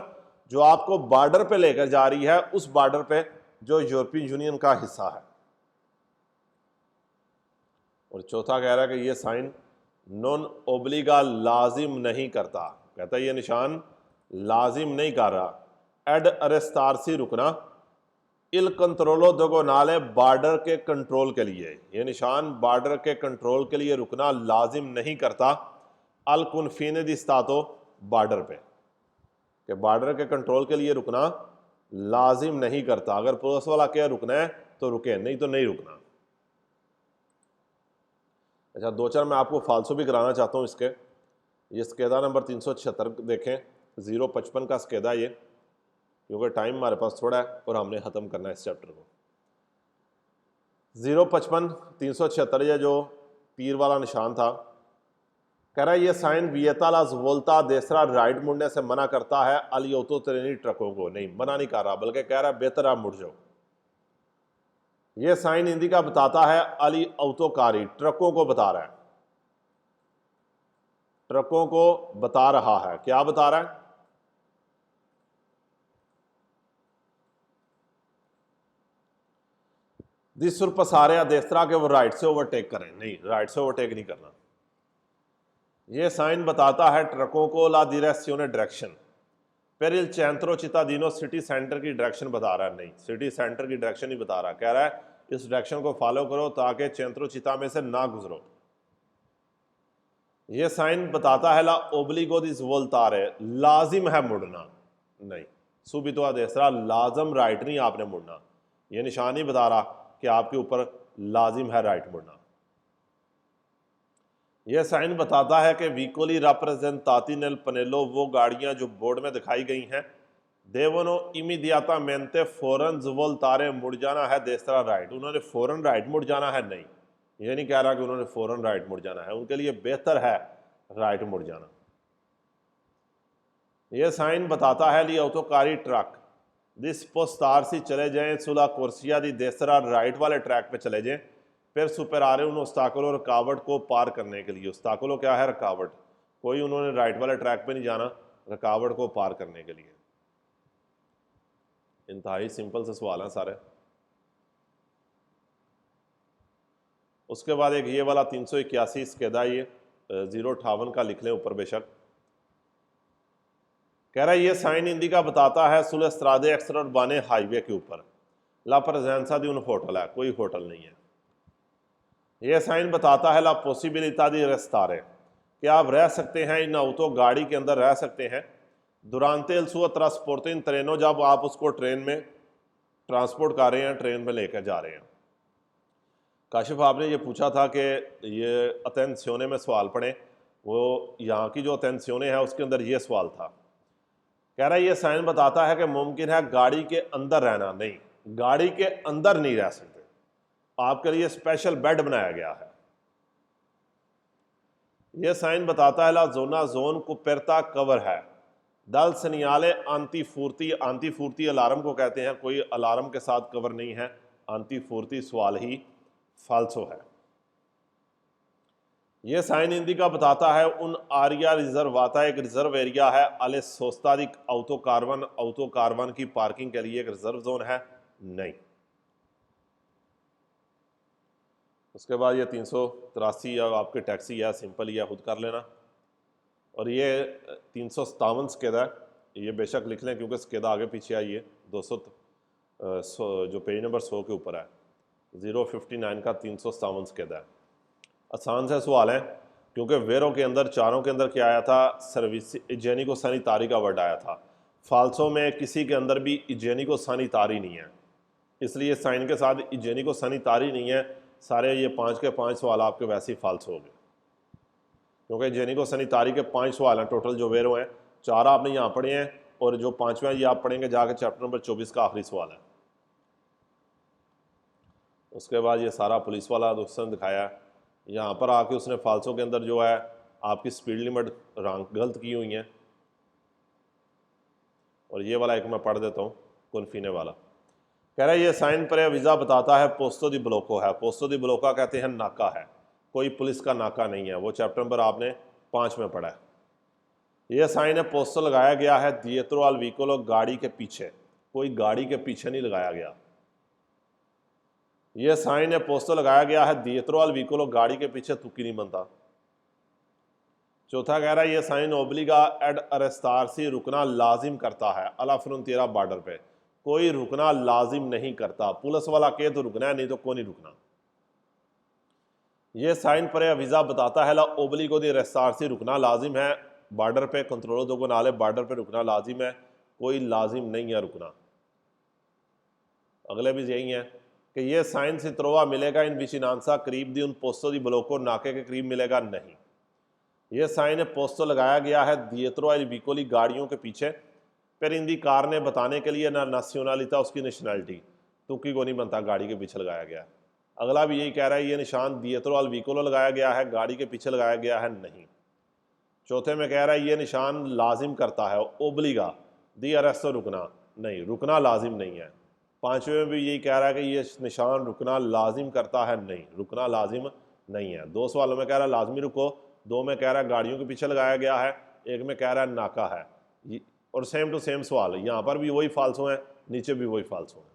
जो आपको बॉर्डर पे लेकर जा रही है, उस बॉर्डर पे जो यूरोपियन यूनियन का हिस्सा है। और चौथा कह रहा है कि ये साइन नॉन ओब्लिगा लाजिम नहीं करता, कहता है ये निशान लाजिम नहीं कर रहा। एड अरेस्तारसी रुकना इल कंट्रोलो दोगोनाले बॉर्डर के कंट्रोल के लिए, ये निशान बॉर्डर के कंट्रोल के लिए रुकना लाजिम नहीं करता। अल कुनफिने दी स्तातो बॉर्डर पे, कि बॉर्डर के कंट्रोल के लिए रुकना लाजिम नहीं करता। अगर पुलिस वाला क्या रुकना है तो रुके, नहीं तो नहीं रुकना। अच्छा, दो चार मैं आपको फालसो भी कराना चाहता हूँ इसके। ये स्केदा नंबर 376 देखें, 055 का स्केदा ये, क्योंकि टाइम हमारे पास थोड़ा है और हमने ख़त्म करना है इस चैप्टर को। 055 376 ये जो तीर वाला निशान था, कह रहा है ये साइन वियता लाज वोल्टा देसरा राइट मुड़ने से मना करता है अली ऑटो ट्रेनी ट्रकों को। नहीं, मना नहीं कर रहा, बल्कि कह रहा है बेहतर आप मुड़ जाओ। ये साइन इंडिका बताता है अली ऑटोकारी, ट्रकों को बता रहा है, ट्रकों को बता रहा है। क्या बता रहा है? दिसुर पसारे देसरा के वो राइट से ओवरटेक करें। नहीं, राइट से ओवरटेक नहीं करना। ये साइन बताता है ट्रकों को ला डिरेक्शियोने डायरेक्शन, फिर इल चैंत्रो चितादीनो सिटी सेंटर की डायरेक्शन बता रहा है। नहीं, सिटी सेंटर की डायरेक्शन नहीं बता रहा, कह रहा है इस डायरेक्शन को फॉलो करो ताकि चैंत्रो चिता में से ना गुजरो। ये साइन बताता है ला ओब्लिगो दिस वोल्टारे, लाजिम है मुड़ना। नहीं, सुबितो देसरा लाजम राइट नहीं आपने मुड़ना। ये निशान नहीं बता रहा कि आपके ऊपर लाजिम है राइट मुड़ना। यह साइन बताता है कि वीकोली राप्रेजेंताती नेल पनेलो, वो गाड़ियां जो बोर्ड में दिखाई गई हैं, देवनो इमीडियाता मेंते फौरन जुवल तारे मुड़ जाना है देसरा राइट, उन्होंने फौरन राइट मुड़ जाना है। नहीं, ये नहीं कह रहा कि उन्होंने फौरन राइट मुड़ जाना है, उनके लिए बेहतर है राइट मुड़ जाना। यह साइन बताता है ली ऑटोकारी ट्रक दिस पोस्तार से चले जाएं सुला कोर्सिया दी देसरा राइट वाले ट्रैक पे चले जाएं, फिर सुपर आ रहे उन उस्ताकुलो रुकावट को पार करने के लिए। उस्ताकुलो क्या है? रुकावट। कोई उन्होंने राइट वाले ट्रैक पे नहीं जाना, रुकावट को पार करने के लिए। इंतहाई सिंपल से सवाल है सारे। उसके बाद एक ये वाला 381 स्केदा, ये 058 का लिख लें ऊपर बेशक। कह रहा है ये साइन इंडिका बताता है सुल स्त्रादे एक्सर और बाने हाईवे के ऊपर ला प्रेजेंसा दी उन होटल है, कोई होटल नहीं है। यह साइन बताता है ला पॉसिबिलिटा दी रेस्तारे, कि आप रह सकते हैं इन ऑटो गाड़ी के अंदर रह सकते हैं। दुरानते एल सुआ ट्रांसपोर्ट इन ट्रेनों, जब आप उसको ट्रेन में ट्रांसपोर्ट कर रहे हैं, ट्रेन में लेकर जा रहे हैं। काशिफ आपने ये पूछा था कि ये अटेंसियोने में सवाल पढ़ें, वो यहाँ की जो अटेंसियोने है उसके अंदर ये सवाल था। कह रहा है ये साइन बताता है कि मुमकिन है गाड़ी के अंदर रहना। नहीं, गाड़ी के अंदर नहीं रह सकते, आपके लिए स्पेशल बेड बनाया गया है। यह साइन बताता है ला जोना जोन कुपेरता कवर है दल सनियाले आंती फूर्ती, आंती फूर्ती अलार्म को कहते हैं, कोई अलार्म के साथ कवर नहीं है। आंती फूर्ती सवाल ही फाल्सो है। यह साइन इंडिका बताता है उन आरिया रिजर्वाता, एक रिजर्व एरिया है अले सोस्तादिक ऑटो कारवन की पार्किंग के लिए एक रिजर्व जोन है। नहीं। उसके बाद ये 383 या आपकी टैक्सी है, सिंपल ही है, खुद कर लेना। और ये 357 स्केदा है, ये बेशक लिख लें क्योंकि स्केदा आगे पीछे आई है। 200 जो पेज नंबर 100 के ऊपर है, 059 का 357 स्केदा है। आसान से सवाल है क्योंकि वेरों के अंदर, चारों के अंदर क्या आया था? सर्विस इजेनिको सैनिटारी का वर्ड आया था। फाल्सो में किसी के अंदर भी इजेनिको सैनिटारी नहीं है, इसलिए साइन के साथ इजेनिको सैनिटारी नहीं है। सारे ये 5 के 5 सवाल आपके वैसे ही फाल्स हो गए, क्योंकि इजेनिको सैनिटारी के 5 सवाल हैं टोटल जो वेरो हैं। 4 आपने यहाँ पढ़े हैं और जो 5वां ये आप पढ़ेंगे जाकर चैप्टर नंबर 24 का आखिरी सवाल है। उसके बाद ये सारा पुलिस वाला उसने दिखाया है। यहाँ पर आके उसने फाल्सो के अंदर जो है आपकी स्पीड लिमिट गलत की हुई है। और ये वाला एक मैं पढ़ देता हूँ, कॉन्फिने वाला कह रहा है ये साइन प्रेविजा बताता है पोस्तो दी ब्लोको है। पोस्तो दी ब्लोका कहते हैं नाका है, कोई पुलिस का नाका नहीं है। वो चैप्टर नंबर आपने 5 में पढ़ा है। ये साइन है पोस्तो लगाया गया है दिएत्रो अल विकोलो, गाड़ी के पीछे, कोई गाड़ी के पीछे नहीं लगाया गया। ये साइन है पोस्तो लगाया गया है दिएत्रो अल विकोलो, गाड़ी के पीछे तुक्की नहीं बनता। चौथा कह रहा है ये साइन ओब्लिगा एड अरेस्तारसी, रुकना लाजिम करता है अला फ्रंटियरा, बॉर्डर पे, कोई रुकना लाजिम नहीं करता। पुलिस वाला के तो रुकना है, नहीं तो कोई नहीं रुकना। ये साइन पर वीज़ा बताता है ला ओब्लिगो दी अरेस्तारसी, रुकना लाजिम है बॉर्डर पे, कंट्रोलो दो नाले, बॉर्डर पे रुकना लाजिम है, कोई लाजिम नहीं है रुकना। अगले भी यही है कि ये साइन से त्रोवा मिलेगा इन विचिनांसा, करीब दी उन पोस्तो दी ब्लोको, नाके के करीब मिलेगा नहीं। ये साइन है पोस्तो लगाया गया है दिएत्रो अल विकोली, गाड़ियों के पीछे, पर इन दी कार ने बताने के लिए ना नेशनलिता, उसकी नेशनलिटी, तुक्की को नहीं बनता, गाड़ी के पीछे लगाया गया। अगला भी यही कह रहा है ये निशान दिएत्रो अल विकोलो लगाया गया है, गाड़ी के पीछे लगाया गया है नहीं। चौथे में कह रहा है ये निशान लाजिम करता है ओब्लिगा दी अरेस्टो, रुकना नहीं, रुकना लाजिम नहीं है। पांचवें में भी यही कह रहा है कि ये निशान रुकना लाजिम करता है, नहीं, रुकना लाजिम नहीं है। 2 सवालों में कह रहा है लाजमी रुको, 2 में कह रहा है गाड़ियों के पीछे लगाया गया है, 1 में कह रहा है नाका है। और सेम टू सेम सवाल, यहाँ पर भी वही फाल्सो है, नीचे भी वही फाल्सो है।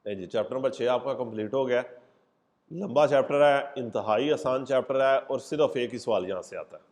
नहीं जी, चैप्टर नंबर 6 आपका कंप्लीट हो गया। लंबा चैप्टर है, इंतहाई आसान चैप्टर है, और सिर्फ एक ही सवाल यहाँ से आता है।